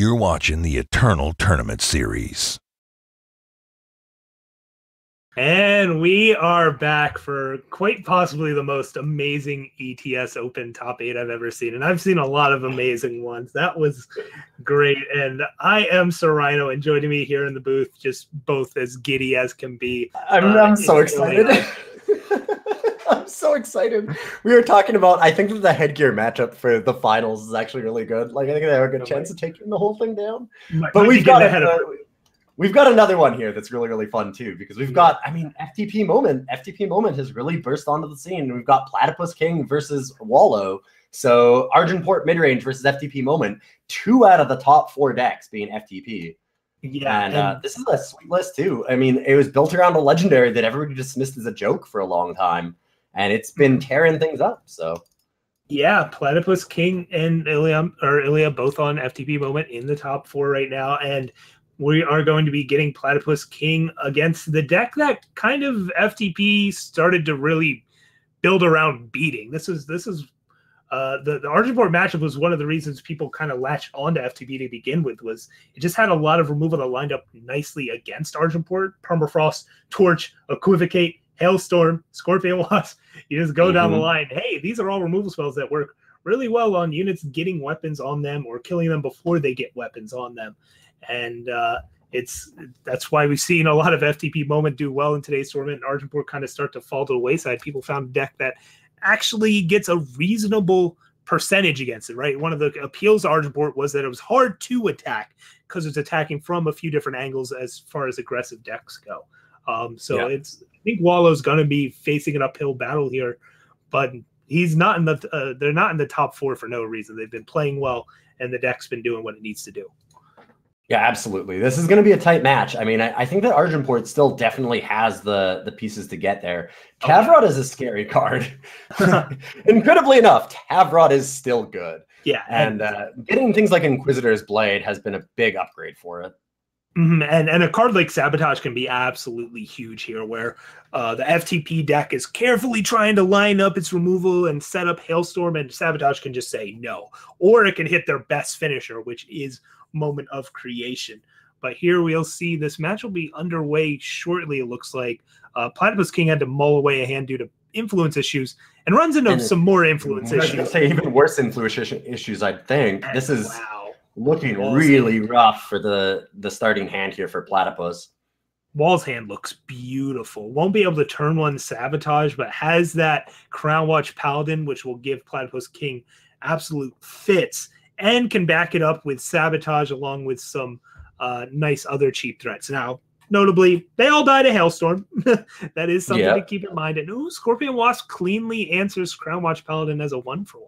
You're watching the Eternal Tournament Series. And we are back for quite possibly the most amazing ETS Open top 8 I've ever seen. And I've seen a lot of amazing ones. That was great. And I am Sir Rhino, and joining me here in the booth, just both as giddy as can be. I'm so excited. I'm so excited. We were talking about, I think that the headgear matchup for the finals is actually really good. Like, I think they have a good chance of taking the whole thing down. But we've got another one here that's really, really fun too, because we've got, FTP Moment. FTP Moment has really burst onto the scene. We've got Platypus King versus Wallow. So Argenport midrange versus FTP Moment. 2 out of the top 4 decks being FTP. Yeah, and this is a sweet list too. I mean, it was built around a legendary that everybody dismissed as a joke for a long time, and it's been tearing things up. So, yeah, Platypus King and Ilya both on FTP Moment in the top 4 right now, and we are going to be getting Platypus King against the deck that kind of FTP started to really build around beating. This is the Argenport matchup was one of the reasons people kind of latched onto FTP to begin with. Was it just had a lot of removal that lined up nicely against Argenport: Permafrost, Torch, Equivocate, Hailstorm, Scorpion Wasp. You just go down the line. Hey, these are all removal spells that work really well on units getting weapons on them or killing them before they get weapons on them. And that's why we've seen a lot of FTP Moment do well in today's tournament, and Argenport kind of start to fall to the wayside. People found a deck that actually gets a reasonable percentage against it, right? One of the appeals to Argenport was that it was hard to attack because it's attacking from a few different angles as far as aggressive decks go. I think Wallow's going to be facing an uphill battle here, but he's not in the they're not in the top 4 for no reason. They've been playing well, and the deck's been doing what it needs to do. Yeah, absolutely. This is going to be a tight match. I mean, I think that Argenport still definitely has the pieces to get there. Tavrod is a scary card. Incredibly enough, Tavrod is still good. Yeah. And getting things like Inquisitor's Blade has been a big upgrade for it. And a card like Sabotage can be absolutely huge here, where the FTP deck is carefully trying to line up its removal and set up Hailstorm, and Sabotage can just say no. Or it can hit their best finisher, which is Moment of Creation. But here we'll see this match will be underway shortly. It looks like Platypus King had to mull away a hand due to influence issues, and runs into some more influence issues. I was say even worse influence issues, I think. This is looking really rough for the starting hand here for Platypus. Wall's hand looks beautiful. Won't be able to turn one Sabotage, but has that Crown Watch Paladin, which will give Platypus King absolute fits, and can back it up with Sabotage along with some nice other cheap threats. Now, notably, they all died to Hailstorm. That is something to keep in mind. And Scorpion Wasp cleanly answers Crown Watch Paladin as a 1-for-1.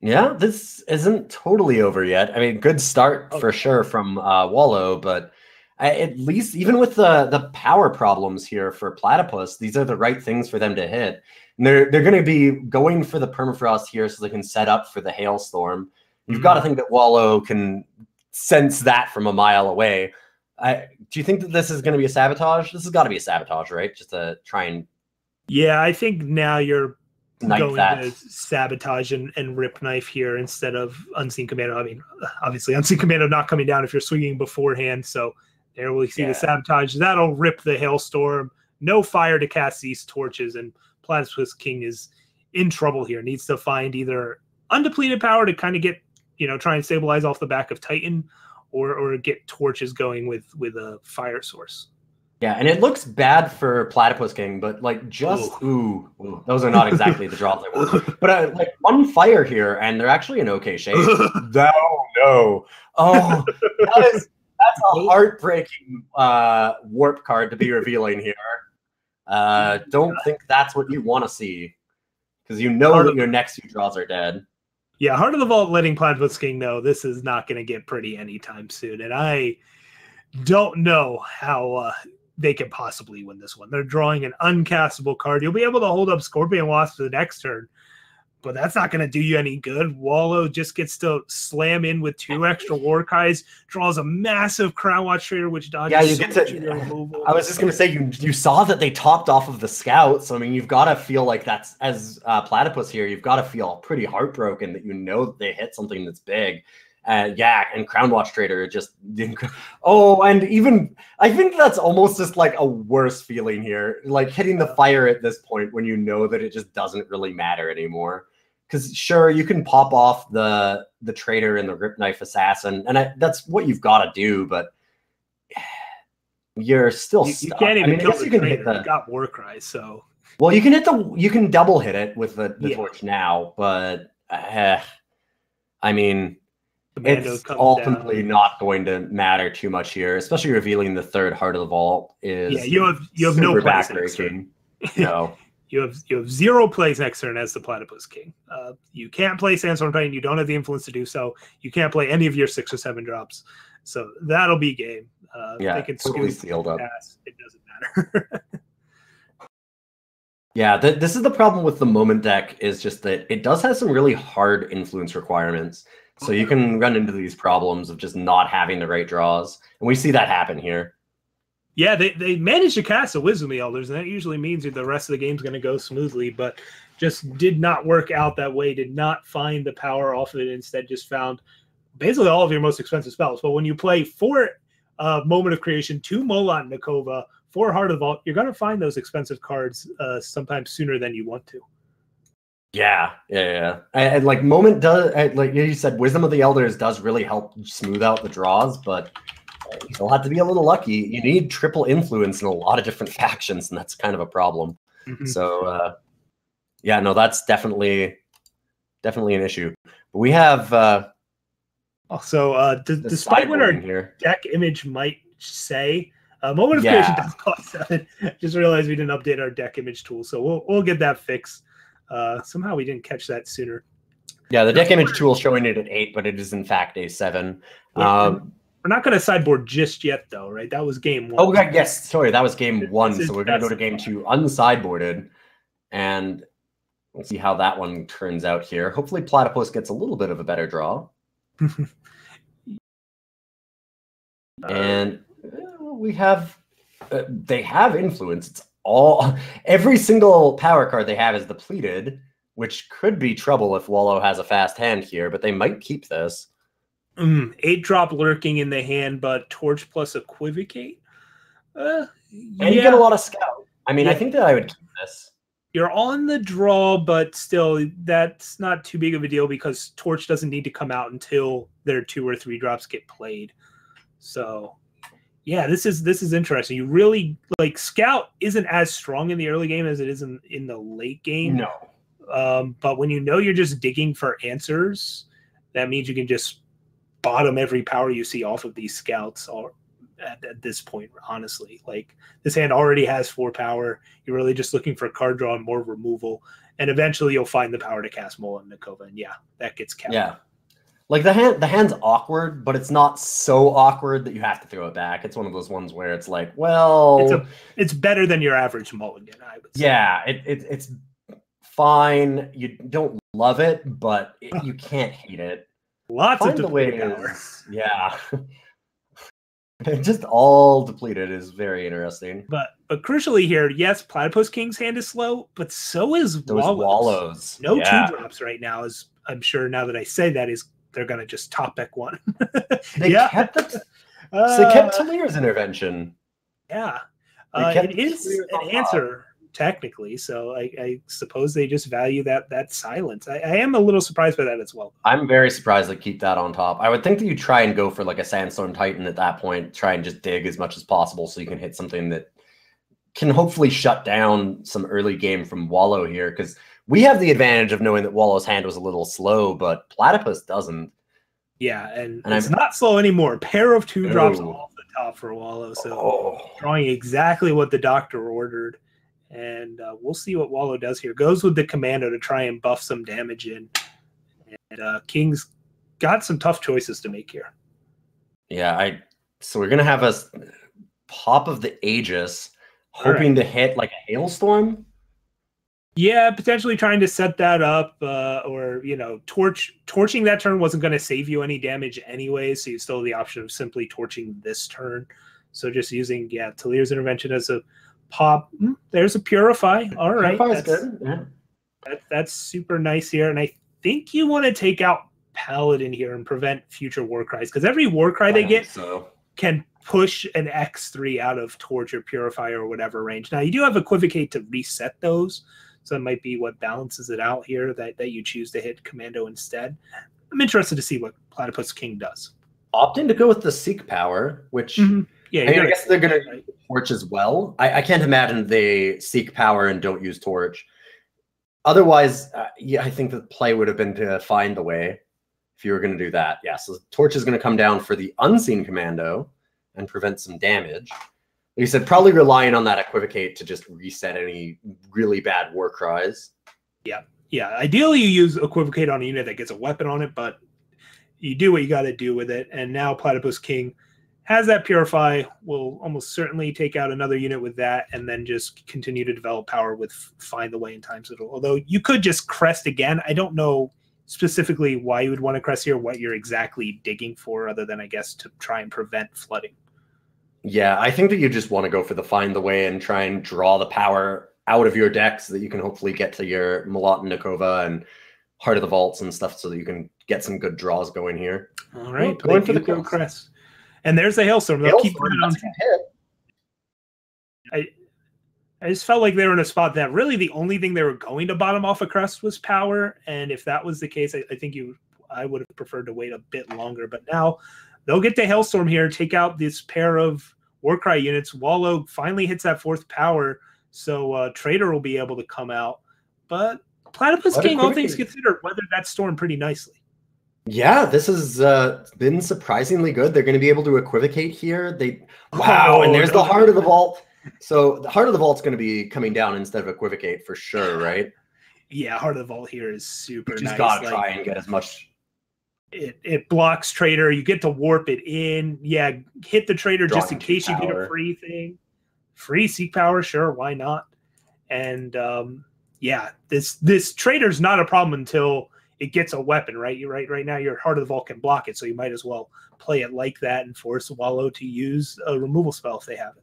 Yeah, this isn't totally over yet. I mean, good start for sure from Wallow, but at least even with the power problems here for Platypus, these are the right things for them to hit. And they're going to be going for the Permafrost here so they can set up for the Hailstorm. You've got to think that Wallow can sense that from a mile away. Do you think that this is going to be a Sabotage? This has got to be a Sabotage, right? Just to try and... Yeah, I think now you're going to Sabotage and Rip Knife here instead of Unseen Commando. I mean, obviously, Unseen Commando not coming down if you're swinging beforehand, so there we see the Sabotage. That'll rip the Hailstorm. No fire to cast these torches, and Platypus King is in trouble here. Needs to find either undepleted power to kind of get, try and stabilize off the back of Titan, or get torches going with a fire source. Yeah, and it looks bad for Platypus King, but those are not exactly the draws I want. But like one fire here, and they're actually in okay shape. No. Oh, that's a heartbreaking warp card to be revealing here. Don't think that's what you want to see, because you know that your next few draws are dead. Yeah, Heart of the Vault letting Platypus King know this is not going to get pretty anytime soon, and I don't know how they can possibly win this one. They're drawing an uncastable card. You'll be able to hold up Scorpion Wasp for the next turn, but that's not going to do you any good. Wallow just gets to slam in with 2 extra Warkais, draws a massive Crown Watch Trader, which dodges. Yeah, you get to. I was just going to say, you saw that they topped off of the scouts. So, I mean, you've got to feel like that's, as Platypus here, you've got to feel pretty heartbroken that that they hit something that's big. Yeah, and Crown Watch Trader just and even I think that's almost just like a worse feeling here, like hitting the fire at this point when you know that it just doesn't really matter anymore. Because sure, you can pop off the Trader and the Grip Knife Assassin, and that's what you've got to do, but you're still you stuck. can't even kill the Trader. Hit You got Warcry, so well, you can double hit it with the torch now, but I mean, it's ultimately not going to matter too much here, especially revealing the third Heart of the Vault is you have no backbreaking. No. You have 0 plays next turn as the Platypus King. You can't play Sandstorm Titan. You don't have the influence to do so. You can't play any of your 6 or 7 drops. So that'll be game. They can totally sealed up. It doesn't matter. Yeah, this is the problem with the Moment deck, is just that it does have some really hard influence requirements. So you can run into these problems of just not having the right draws. And we see that happen here. Yeah, they managed to cast a Wisdom of the Elders, and that usually means that the rest of the game's going to go smoothly, but just did not work out that way, did not find the power off of it, instead just found basically all of your most expensive spells. But when you play 4 Moment of Creation, 2 Molat Nakova, 4 Heart of the Vault, you're going to find those expensive cards sometimes sooner than you want to. Yeah. And like Moment does, like you said, Wisdom of the Elders does really help smooth out the draws, but you still have to be a little lucky. You need triple influence in a lot of different factions, and that's kind of a problem. So, yeah, no, that's definitely an issue. But we have also, despite what our deck image might say, Moment of Creation does cost 7. Just realized we didn't update our deck image tool, so we'll get that fixed. Somehow we didn't catch that sooner. Yeah, the deck image tool showing it at 8, but it is in fact a 7. We're not going to sideboard just yet, though, right? That was game 1. Oh, yes. Sorry, that was game 1. So we're going to go to game 2 unsideboarded, and we'll see how that one turns out here. Hopefully, Platypus gets a little bit of a better draw. And we have they have influence. It's every single power card they have is depleted, which could be trouble if Wallow has a fast hand here, but they might keep this. 8-drop lurking in the hand, but Torch plus Equivocate. And you get a lot of Scout. I mean, I think that I would keep this. You're on the draw, but still, that's not too big of a deal because Torch doesn't need to come out until their 2 or 3 drops get played. So, yeah, this is interesting. You really like Scout isn't as strong in the early game as it is in the late game. No, but when you know you're just digging for answers, that means you can just bottom every power you see off of these Scouts at this point, honestly. Like, this hand already has 4 power. You're really just looking for card draw and more removal, and eventually you'll find the power to cast Mola and Nakova, and that gets kept. Yeah, like the hand's awkward, but it's not so awkward that you have to throw it back. It's one of those ones where it's like, well, it's better than your average mulligan, I would say. Yeah, it's fine. You don't love it, but you can't hate it. Lots of depleted power. Yeah. Just all depleted is very interesting. But crucially here, yes, Platypus King's hand is slow, but so is Wallows. No 2-drops right now, as I'm sure now that I say that, is they're going to just top deck 1. They kept Talir's intervention. Yeah. It is an answer, technically, so I suppose they just value that silence. I am a little surprised by that as well. I'm very surprised they keep that on top. I would think that you try and go for like a Sandstorm Titan at that point, try and just dig as much as possible so you can hit something that can hopefully shut down some early game from Wallow here, because we have the advantage of knowing that Wallow's hand was a little slow, but Platypus doesn't. Yeah, and it's not slow anymore. Pair of 2 drops off the top for Wallow, so drawing exactly what the doctor ordered. And we'll see what Wallow does here. Goes with the Commando to try and buff some damage in. And King's got some tough choices to make here. Yeah, so we're going to have a pop of the Aegis, hoping to hit like a Hailstorm. Yeah, potentially trying to set that up, or torching that turn wasn't going to save you any damage anyway, so you still have the option of simply torching this turn. So just using Talir's intervention as a pop. There's a Purify. All right, that's good. Yeah. That's super nice here, and I think you want to take out Paladin here and prevent future Warcries, because every Warcry they get can push an X3 out of Torch or Purifier or whatever range. Now, you do have Equivocate to reset those, so it might be what balances it out here, that you choose to hit Commando instead. I'm interested to see what Platypus King does. Opting to go with the Seek Power, which yeah, I guess they're going to Torch as well. I can't imagine they Seek Power and don't use Torch. Otherwise, yeah, I think the play would have been to find the way if you were going to do that. Yeah, so Torch is going to come down for the Unseen Commando and prevent some damage. Like you said, probably relying on that Equivocate to just reset any really bad Warcries. Yeah. Yeah, ideally you use Equivocate on a unit that gets a weapon on it, but you do what you got to do with it. And now Platypus King has that Purify, will almost certainly take out another unit with that, and then just continue to develop power with Find the Way in Time Sigil. Although you could just crest again. I don't know specifically why you would want to crest here, what you're exactly digging for, other than, I guess, to try and prevent flooding. Yeah, I think that you just want to go for the Find the Way and try and draw the power out of your deck so that you can hopefully get to your Malot and Nakova and Heart of the Vaults and stuff so that you can get some good draws going here. All right, going for the crest. And there's the Hailstorm. They'll keep going on. I just felt like they were in a spot that really the only thing they were going to bottom off a crest was power. And if that was the case, I think I would have preferred to wait a bit longer. But now they'll get to Hailstorm here, take out this pair of Warcry units. Wallow finally hits that 4th power, so Trader will be able to come out. But Platypus King, all things considered, weathered that storm pretty nicely. Yeah, this has been surprisingly good. They're going to be able to Equivocate here. And there's the Heart of the Vault. So the Heart of the Vault's going to be coming down instead of Equivocate for sure, right? Yeah, Heart of the Vault here is super nice. You just got to try and get as much. It blocks Trader. You get to warp it in. Yeah, hit the Trader just in case you get a free thing. Free Seek Power, sure, why not? And yeah, this Trader's not a problem until it gets a weapon, right? Right now, your Heart of the Vault can block it, so you might as well play it like that and force Wallow to use a removal spell if they have it.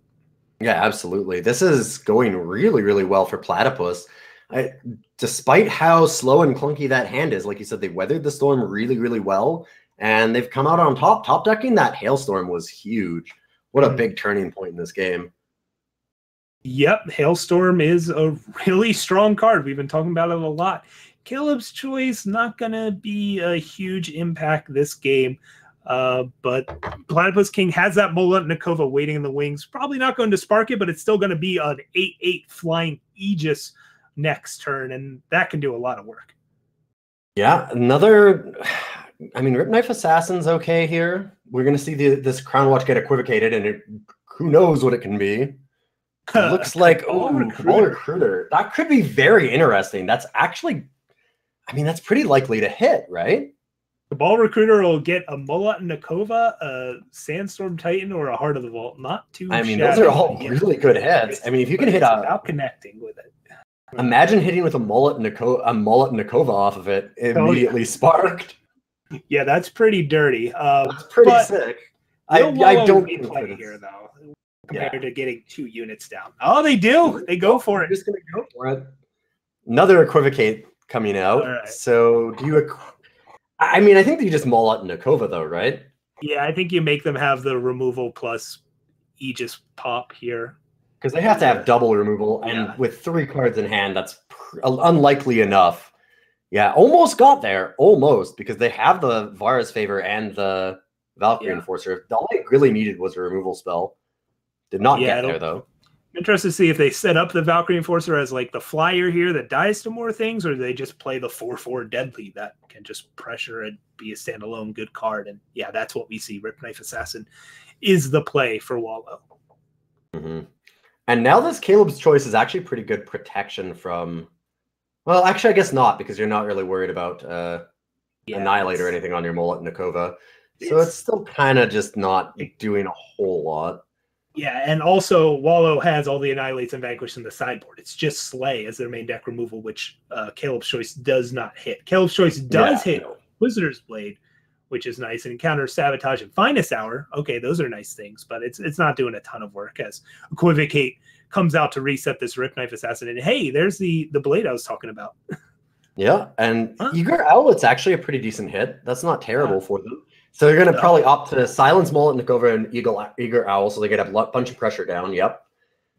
Yeah, absolutely. This is going really, really well for Platypus. Despite how slow and clunky that hand is, like you said, they weathered the storm really, really well, and they've come out on top. Top decking that Hailstorm was huge. What a big turning point in this game. Yep, Hailstorm is a really strong card. We've been talking about it a lot. Caleb's Choice, not going to be a huge impact this game, but Platypus King has that Mola Nakova waiting in the wings. Probably not going to spark it, but it's still going to be an 8/8 flying Aegis next turn, and that can do a lot of work. Yeah, another... I mean, Rip Knife Assassin's okay here. We're going to see this Crown Watch get equivocated, and who knows what it can be. It looks like, Cabal Recruiter. That could be very interesting. That's actually, I mean, that's pretty likely to hit, right? Cabal Recruiter will get a Molat Nakova, a Sandstorm Titan, or a Heart of the Vault. Not too I mean, those are all really good hits. I mean, if you can hit without connecting with it. Imagine hitting with a Molat Nakova off of it, immediately sparked. Yeah, that's pretty dirty. That's pretty sick. I don't play here, though. Compared to getting 2 units down. Oh, they do. They go for it. Just going to go for it. Another Equivocate coming out. Right. So do you... I mean, I think that you just maul out Nakova, though, right? Yeah, I think you make them have the removal plus Aegis pop here. Because they have to have double removal, and with 3 cards in hand, that's unlikely enough. Yeah, almost got there. Almost, because they have the Vara's Favor and the Valkyrie Enforcer. All they really needed was a removal spell. Did not get there, though. I'm interested to see if they set up the Valkyrie Enforcer as like the flyer here that dies to more things, or do they just play the 4/4 Deadly that can just pressure and be a standalone good card. And yeah, that's what we see. Rip Knife Assassin is the play for Wallow. And now this Caleb's Choice is actually pretty good protection from... Well, actually, I guess not, because you're not really worried about Annihilate or anything on your Molat Nakova. So it's still kind of just not doing a whole lot. Yeah, and also Wallow has all the Annihilates and Vanquish in the sideboard. It's just Slay as their main deck removal, which Caleb's Choice does not hit. Caleb's Choice does hit Inquisitor's Blade, which is nice, and encounters Sabotage and Finest Hour. Okay, those are nice things, but it's not doing a ton of work as Equivocate comes out to reset this Rip Knife Assassin. And hey, there's the blade I was talking about. Yeah, and Eager Owlet's actually a pretty decent hit. That's not terrible for them. So they're going to probably opt to silence Molotnikova and Eager Owl, so they get a bunch of pressure down. Yep.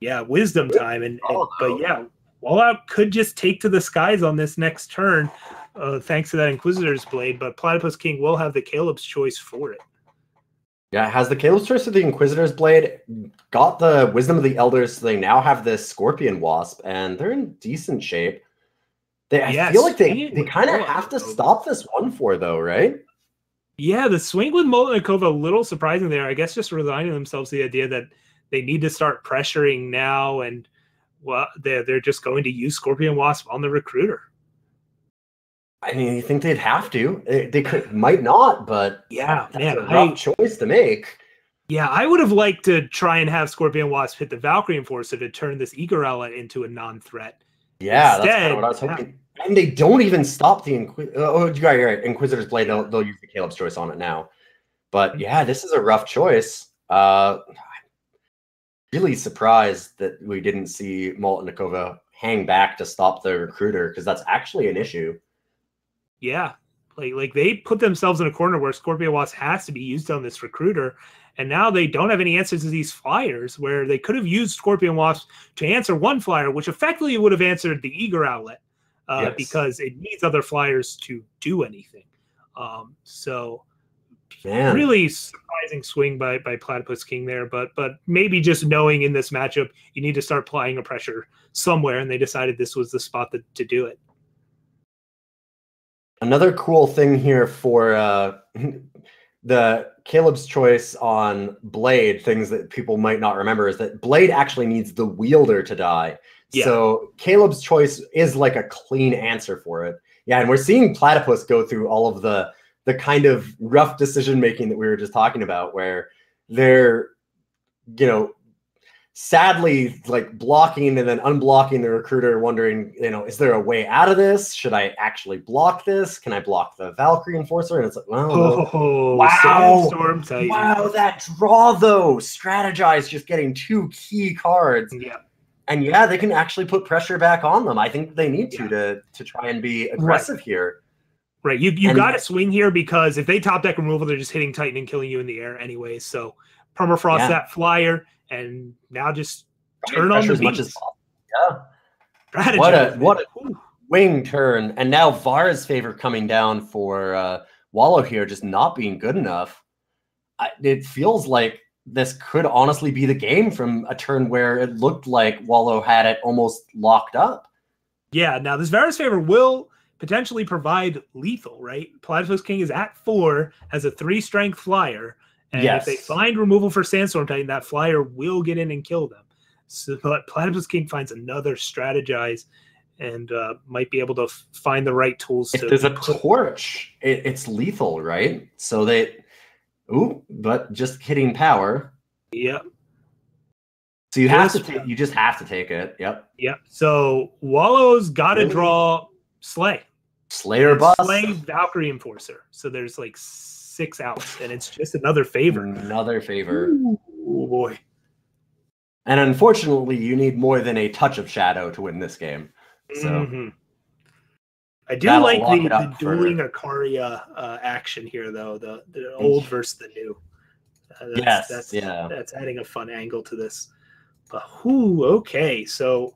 Yeah, wisdom time, but yeah, Wallout could just take to the skies on this next turn, thanks to that Inquisitor's Blade. But Platypus King will have the Caleb's choice for it. Yeah, it has the Caleb's choice of the Inquisitor's Blade, got the Wisdom of the Elders, so they now have this Scorpion Wasp, and they're in decent shape. I feel like they kind of have to stop this 1-4, though, right? Yeah, the swing with Molotnikova a little surprising there. I guess just resigning themselves to the idea that they need to start pressuring now, and well, they're just going to use Scorpion Wasp on the Recruiter. I mean, you think they'd have to? They might not, but yeah, that's a rough choice to make. Yeah, I would have liked to try and have Scorpion Wasp hit the Valkyrie Enforcer to turn this Eager Owlet into a non-threat. Yeah, that's kind of what I was hoping. Yeah. And they don't even stop the you're right. Inquisitor's Blade, they'll use the Caleb's choice on it now. But yeah, this is a rough choice. I'm really surprised that we didn't see Molotnikova hang back to stop the Recruiter, because that's actually an issue. Yeah, like they put themselves in a corner where Scorpion Wasp has to be used on this Recruiter, and now they don't have any answers to these flyers, where they could have used Scorpion Wasp to answer one flyer, which effectively would have answered the Eager Owlet, because it needs other flyers to do anything. So really surprising swing by Platypus King there, but maybe just knowing in this matchup you need to start applying a pressure somewhere, and they decided this was the spot to do it. Another cool thing here for the Caleb's choice on Blade, things that people might not remember, is that Blade actually needs the wielder to die. Yeah. So Caleb's choice is like a clean answer for it. Yeah, and we're seeing Platypus go through all of the kind of rough decision-making that we were just talking about, where they're, sadly, like blocking and then unblocking the Recruiter, wondering, is there a way out of this? Should I actually block this? Can I block the Valkyrie Enforcer? And it's like, well, wow, that draw though. Strategize, just getting 2 key cards. Yeah. And yeah, they can actually put pressure back on them. I think they need to try and be aggressive here. Right. You got to swing here, because if they top deck removal, they're just hitting Titan and killing you in the air anyway. So permafrost that flyer, and now just turn on the beat. Much as possible. Yeah. What a wing turn. And now Vara's favor coming down for Wallow here, just not being good enough. It feels like this could honestly be the game from a turn where it looked like Wallow had it almost locked up. Yeah, now this Vara's favor will potentially provide lethal, right? Platypus King is at 4, has a 3 strength flyer. And if they find removal for Sandstorm Titan, that flyer will get in and kill them. So Platypus King finds another strategize, and might be able to find the right tools. If there's a torch, it's lethal, right? So but just hitting power. Yep. So you just have to take it. Yep. Yep. So Wallow's got to draw Slay. Slay or bust. Slay Valkyrie Enforcer. So there's like 6 outs, and it's just another favor. Another favor. Ooh, boy. And unfortunately, you need more than a touch of shadow to win this game. So I do like the dueling Ikaria action here, though. The old versus the new. That's adding a fun angle to this. But okay. So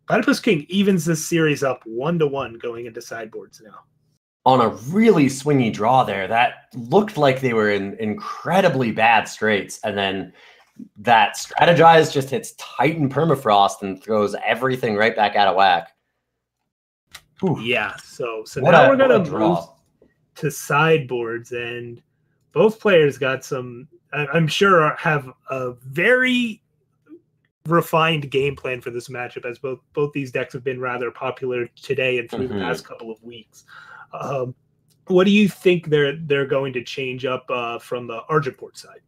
Platypus King evens this series up 1-1 going into sideboards now. On a really swingy draw there, that looked like they were in incredibly bad straits, and then that strategize just hits Titan permafrost and throws everything right back out of whack. Ooh. Yeah, so now we're gonna move to sideboards, and both players got some, I'm sure, have a very refined game plan for this matchup, as both these decks have been rather popular today and through the past couple of weeks. What do you think they're going to change up from the Argenport side?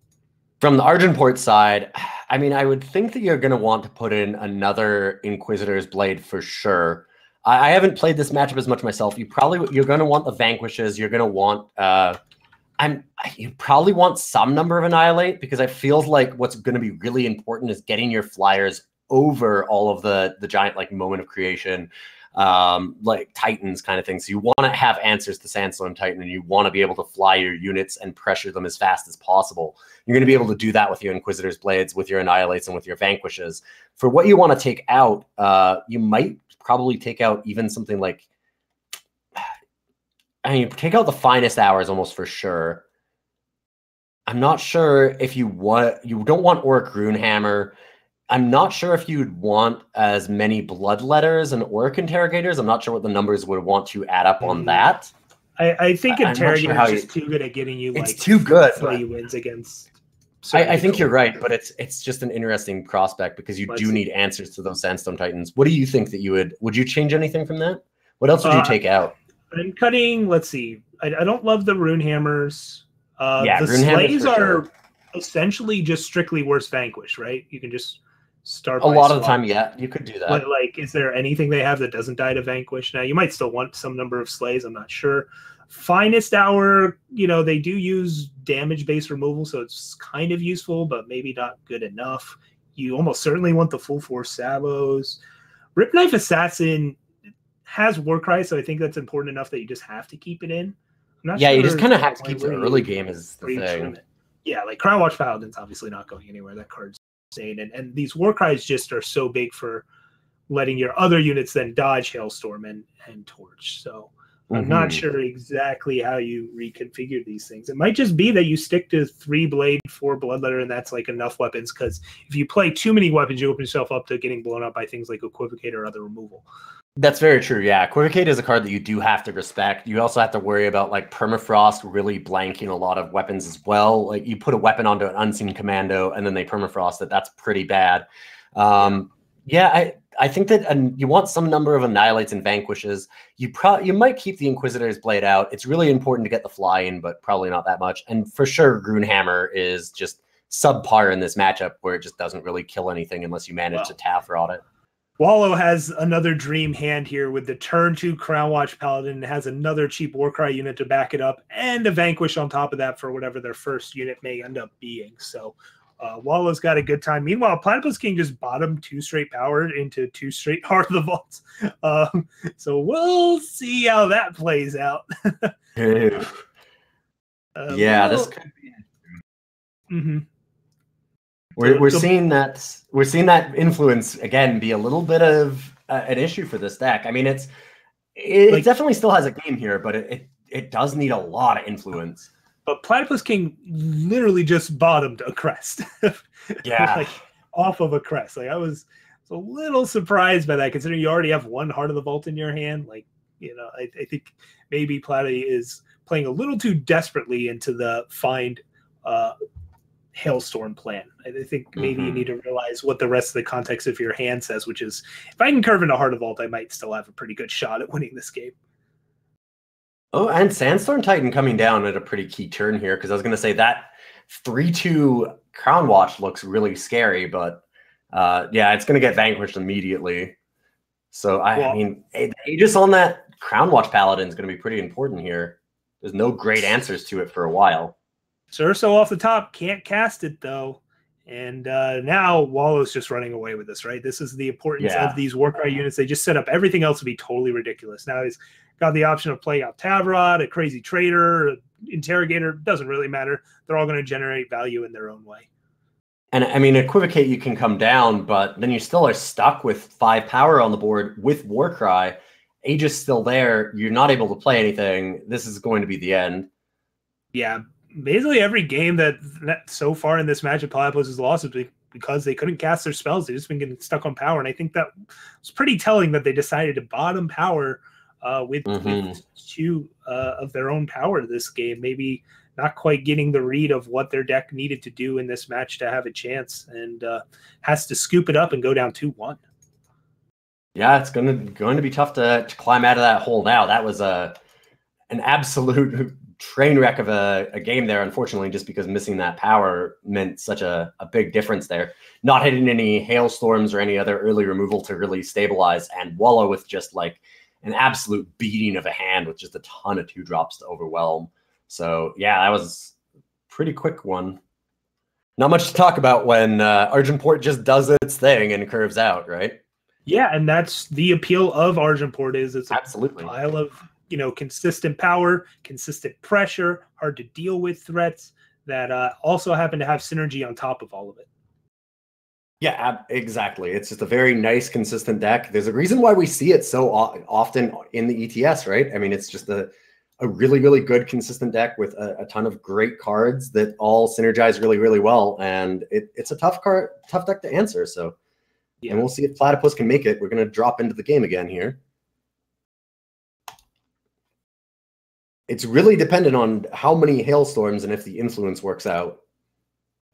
From the Argenport side, I mean, I would think that you're going to want to put in another Inquisitor's Blade for sure. I haven't played this matchup as much myself. You're going to want the Vanquishes. You're going to want you probably want some number of Annihilate, because it feels like what's going to be really important is getting your flyers over all of the giant like moment of creation. like Titans kind of thing. So you want to have answers to Sandstorm Titan, and you want to be able to fly your units and pressure them as fast as possible. You're going to be able to do that with your Inquisitor's Blades, with your Annihilates, and with your Vanquishes. For what you want to take out, you might probably take out even something like, I mean, take out the Finest Hours almost for sure. I'm not sure if you don't want Auric Runehammer. I'm not sure if you'd want as many Bloodletters and Auric Interrogators. I'm not sure what the numbers would want to add up on that. I think Interrogator is just too good at getting you it's too good. 3 wins against. I think you're right, but it's just an interesting prospect because you do need answers to those Sandstorm Titans. What do you think that would you change anything from that? What else would you take out? I'm cutting, let's see. I don't love the Runehammers. Yeah, the Slays are essentially just strictly worse Vanquish, right? You can just start a lot of the time. Yeah, you could do that. But like, is there anything they have that doesn't die to Vanquish? Now, you might still want some number of Slays. I'm not sure. Finest Hour, they do use damage-based removal, so it's kind of useful, but maybe not good enough. You almost certainly want the full force Sabos. Rip Knife Assassin has Warcry, so I think that's important enough that you just have to keep it in. I'm not sure you just kind of have to keep the early game is the thing. Yeah, like Crown Watch Paladin's obviously not going anywhere. That card's insane. And these Warcries just are so big for letting your other units then dodge Hailstorm and Torch. So I'm not sure exactly how you reconfigure these things. It might just be that you stick to 3 Blade, 4 Bloodletter, and that's like enough weapons, because if you play too many weapons, you open yourself up to getting blown up by things like Equivocate or other removal. That's very true. Yeah, Equivocate is a card that you do have to respect. You also have to worry about like Permafrost really blanking a lot of weapons as well. Like you put a weapon onto an Unseen Commando and then they Permafrost it. That's pretty bad. I think that you want some number of Annihilates and Vanquishes. You might keep the Inquisitor's Blade out. It's really important to get the fly in, but probably not that much. And for sure, Runehammer is just subpar in this matchup where it just doesn't really kill anything unless you manage to Tafrot it. Wallow has another dream hand here with the turn 2 Crown Watch Paladin. It has another cheap Warcry unit to back it up and a Vanquish on top of that for whatever their first unit may end up being. So Wallow's got a good time. Meanwhile, Platypus King just bottomed 2 straight power into 2 straight Heart of the Vaults. So we'll see how that plays out. This could be We're seeing that influence again be a little bit of an issue for this deck. I mean, it definitely still has a game here, but it does need a lot of influence. But Platypus King literally just bottomed a crest. Yeah, like off of a crest. Like I was a little surprised by that, considering you already have 1 Heart of the Vault in your hand. Like I think maybe Platy is playing a little too desperately into the find Hailstorm plan. I think maybe you need to realize what the rest of the context of your hand says, which is if I can curve into Heart of Vault, I might still have a pretty good shot at winning this game. Oh, and Sandstorm Titan coming down at a pretty key turn here, because I was going to say that 3-2 Crown Watch looks really scary, but it's going to get vanquished immediately. So, I mean, Aegis on that Crown Watch Paladin is going to be pretty important here. There's no great answers to it for a while. Urso off the top, can't cast it though. And now Wallow's just running away with this, right? This is the importance of these Warcry units. They just set up everything else to be totally ridiculous. Now he's got the option of playing out Tavrot, a Crazy Trader, an Interrogator. Doesn't really matter. They're all going to generate value in their own way. And I mean, Equivocate, you can come down, but then you still are stuck with 5 power on the board with Warcry. Aegis still there. You're not able to play anything. This is going to be the end. Yeah. Basically every game that so far in this matchup Platypus has lost is because they couldn't cast their spells. They've just been getting stuck on power. And I think that was pretty telling that they decided to bottom power with 2 of their own power this game. Maybe not quite getting the read of what their deck needed to do in this match to have a chance, and has to scoop it up and go down 2-1. Yeah, it's going to be tough to climb out of that hole now. That was an absolute train wreck of a game there, unfortunately, just because missing that power meant such a big difference there. Not hitting any hailstorms or any other early removal to really stabilize, and Wallow with just like an absolute beating of a hand with just a ton of 2-drops to overwhelm. So yeah, that was a pretty quick one. Not much to talk about when Argenport just does its thing and curves out, right? Yeah, and that's the appeal of Argenport is it's a Absolutely. pile of, consistent power, consistent pressure, hard to deal with threats that also happen to have synergy on top of all of it. Yeah, exactly. It's just a very nice, consistent deck. There's a reason why we see it so often in the ETS, right? I mean, it's just a really, really good, consistent deck with a ton of great cards that all synergize really, really well. And it's a tough deck to answer. So, yeah. And we'll see if Platypus can make it. We're going to drop into the game again here. It's really dependent on how many hailstorms and if the influence works out.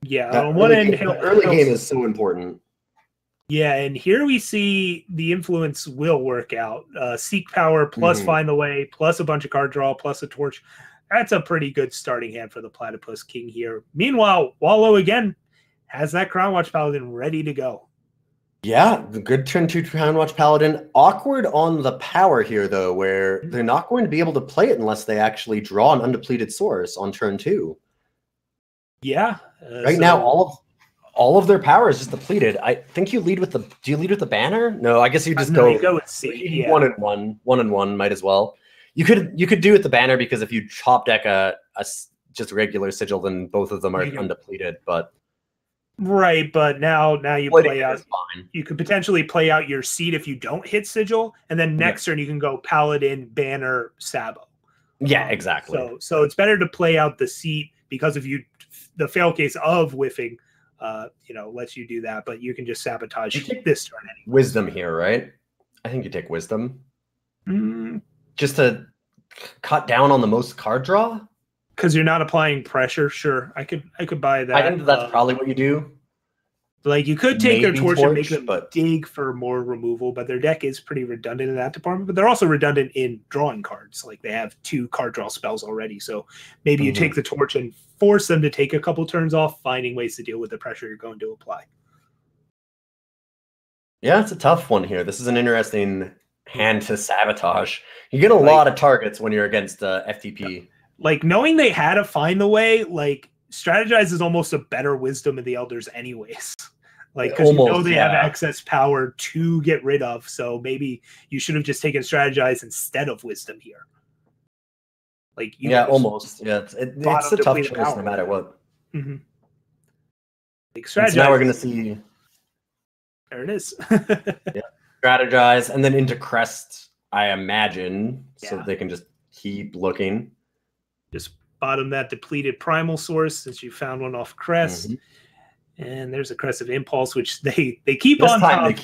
Yeah, on one end, early game is so important. Yeah, and here we see the influence will work out. Seek power plus find the way plus a bunch of card draw plus a torch. That's a pretty good starting hand for the Platypus King here. Meanwhile, Wallow again has that Crown Watch Paladin ready to go. Yeah, the good turn 2 Crown Watch Paladin. Awkward on the power here, though, where they're not going to be able to play it unless they actually draw an undepleted source on turn 2. Yeah. Right now, all of their power is just depleted. I think you lead with the. Do you lead with the banner? No, I guess you just go with C. Yeah. 1-1 might as well. You could do it the banner because if you chop deck a just regular sigil, then both of them are undepleted. But right, but now you play out. You could potentially play out your seed if you don't hit sigil, and then next turn you can go paladin, banner, sabo. Yeah, exactly. So it's better to play out the seed because if you the fail case of whiffing. Lets you do that, but you can just sabotage this turn anyway. Wisdom here, right? I think you take wisdom. Just to cut down on the most card draw? Because you're not applying pressure. Sure, I could buy that. I think that's probably what you do. Like you could take their torch and make them dig for more removal, but their deck is pretty redundant in that department. But they're also redundant in drawing cards. Like they have 2 card draw spells already. So maybe you take the torch and force them to take a couple turns off, finding ways to deal with the pressure you're going to apply. Yeah, it's a tough one here. This is an interesting hand to sabotage. You get a lot of targets when you're against FTP. Like knowing they had to find the way, like strategize is almost a better wisdom of the elders anyways. Like because they have excess power to get rid of, so maybe you should have just taken strategize instead of wisdom here. Like almost. Yeah, it's a tough choice no matter what. Like strategize. So now we're gonna see. There it is. Strategize and then into crest, I imagine, so they can just keep looking. Just bottom that depleted primal source since you found one off crest. And there's a Crest of Impulse, which they keep on top.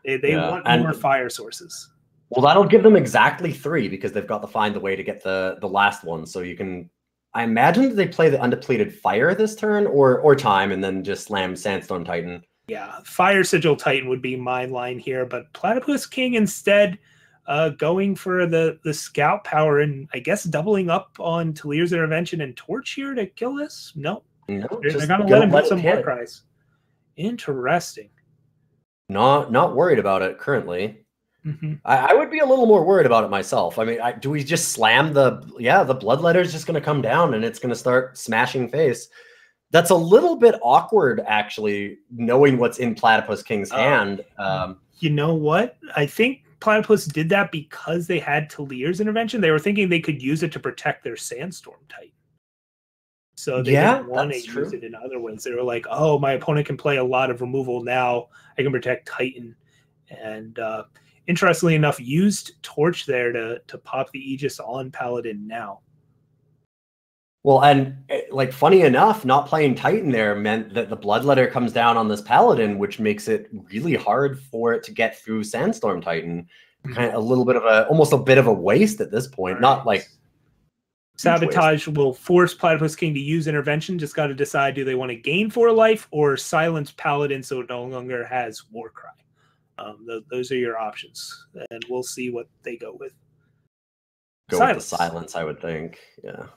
They want more fire sources. Well, that'll give them exactly 3 because they've got to find the way to get the last one. So you can, I imagine that they play the undepleted fire this turn or time and then just slam Sandstone Titan. Yeah, Fire Sigil Titan would be my line here, but Platypus King instead going for the scout power and I guess doubling up on Talir's Intervention and Torch here to kill this? No. No, they're going to let him get some war cries. Interesting. Not worried about it currently. I would be a little more worried about it myself. I mean, do we just slam the Bloodletter is just going to come down and it's going to start smashing face. That's a little bit awkward, actually, knowing what's in Platypus King's hand. You know what? I think Platypus did that because they had Talir's Intervention. They were thinking they could use it to protect their Sandstorm Titan. So they didn't want to use it in other ways. They were like, oh, my opponent can play a lot of removal now. I can protect Titan. And interestingly enough, used Torch there to pop the Aegis on Paladin now. Well, and like funny enough, not playing Titan there meant that the Bloodletter comes down on this Paladin, which makes it really hard for it to get through Sandstorm Titan. Kind of a little bit of almost a bit of a waste at this point. Not like Sabotage will force Platypus King to use Intervention. Just got to decide, do they want to gain 4 life or silence Paladin so it no longer has Warcry? Those are your options, and we'll see what they go with. With the silence, I would think. Yeah.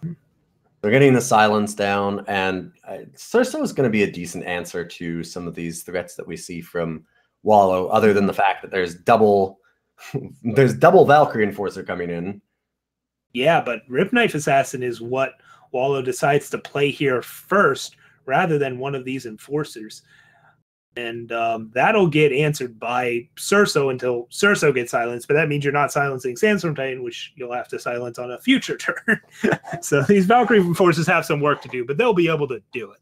They're getting the silence down, and Cerso is going to be a decent answer to some of these threats that we see from Wallow, other than the fact that there's double Valkyrie Enforcer coming in. Yeah, but Rip Knife Assassin is what Wallow decides to play here first, rather than one of these enforcers. And that'll get answered by Surso until Surso gets silenced. But that means you're not silencing Sandstorm Titan, which you'll have to silence on a future turn. So these Valkyrie forces have some work to do, but they'll be able to do it.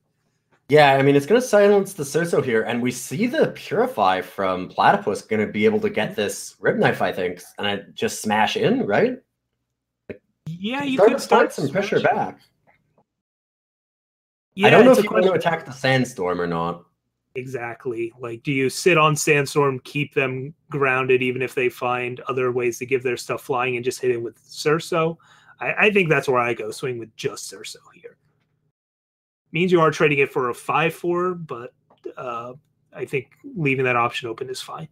Yeah, I mean, it's going to silence the Surso here, and we see the Purify from Platypus going to be able to get this Rib Knife, I think, and just smash in, right? Yeah, you could start some pressure back. Yeah, I don't know if you want to attack the Sandstorm or not. Exactly. Like, do you sit on Sandstorm, keep them grounded, even if they find other ways to give their stuff flying, and just hit it with Surso? I think that's where I go. Swing with just Surso here. Means you are trading it for a 5/4, but I think leaving that option open is fine.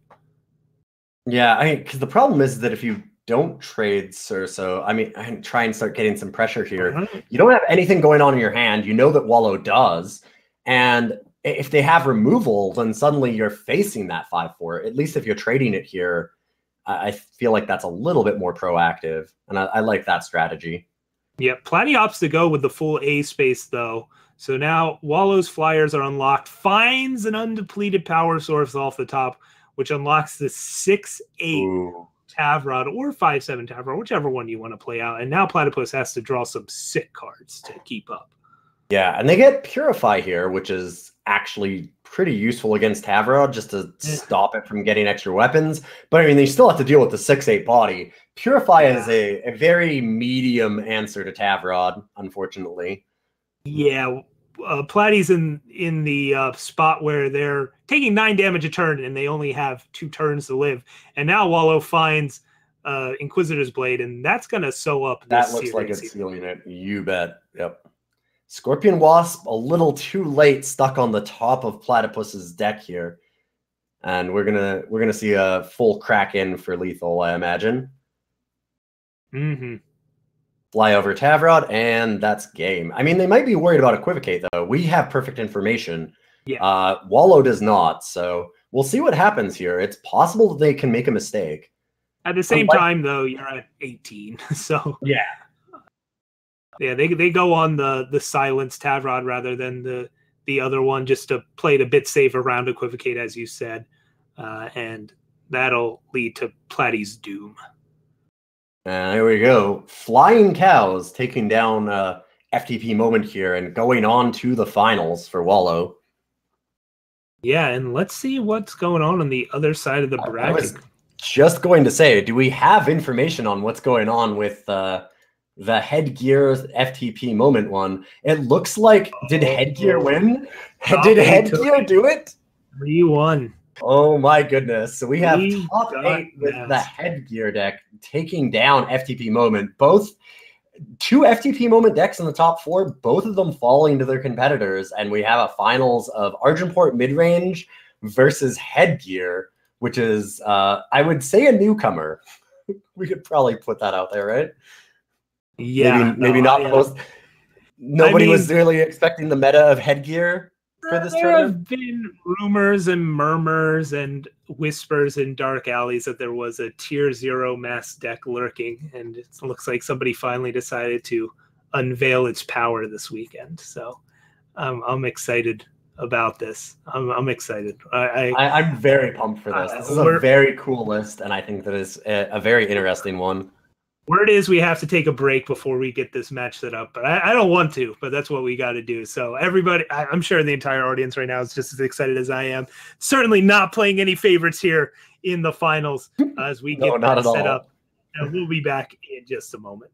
Yeah, because the problem is that if you don't trade Surso, I mean, try and start getting some pressure here. You don't have anything going on in your hand. You know that Wallow does, and if they have removal, then suddenly you're facing that 5/4. At least if you're trading it here, I feel like that's a little bit more proactive, and I like that strategy. Yeah, Platy opts to go with the full A space, though. So now Wallow's flyers are unlocked, finds an undepleted power source off the top, which unlocks the 6/8 Tavrod or 5/7 Tavrod, whichever one you want to play out. And now Platypus has to draw some sick cards to keep up. Yeah, and they get Purify here, which is actually pretty useful against Tavrod just to stop it from getting extra weapons. But I mean, they still have to deal with the 6/8 body. Purify is a very medium answer to Tavrod, unfortunately. Yeah, Platy's in the spot where they're taking 9 damage a turn and they only have 2 turns to live. And now Wallow finds Inquisitor's Blade, and that's going to sew up this That looks like it's sealing it. You bet. Yep. Scorpion Wasp, a little too late, stuck on the top of Platypus's deck here. And we're gonna see a full crack in for lethal, I imagine. Fly over Tavrod, and that's game. I mean, they might be worried about Equivocate, though. We have perfect information. Yeah. Wallow does not, so we'll see what happens here. It's possible that they can make a mistake. At the same time, though, you're at 18, so... Yeah, they go on the silence Tavrod rather than the other one, just to play it a bit safer around Equivocate, as you said. And that'll lead to Platy's doom. There we go. Flying Cows taking down FTP Moment here and going on to the finals for Wallow. Yeah, and let's see what's going on the other side of the bracket. I was just going to say, do we have information on what's going on with the Headgear FTP Moment one? It looks like, did Headgear win? Did Headgear do it? 3-1. Oh my goodness. So we have top 8 with the Headgear deck taking down FTP Moment. Both 2 FTP Moment decks in the top 4, both of them falling to their competitors. And we have a finals of Argenport Midrange versus Headgear, which is, I would say, a newcomer. We could probably put that out there, right? Yeah. Maybe not the most. Nobody was really expecting the meta of Headgear for this tournament. There have been rumors and murmurs and whispers in dark alleys that there was a tier 0 mass deck lurking, and it looks like somebody finally decided to unveil its power this weekend. So I'm excited about this. I'm excited. I'm very pumped for this. This is a very cool list, and I think that is a very interesting one. Word is we have to take a break before we get this match set up, but I don't want to, but that's what we got to do. So everybody, I'm sure the entire audience right now is just as excited as I am. Certainly not playing any favorites here in the finals as we get that set up. And we'll be back in just a moment.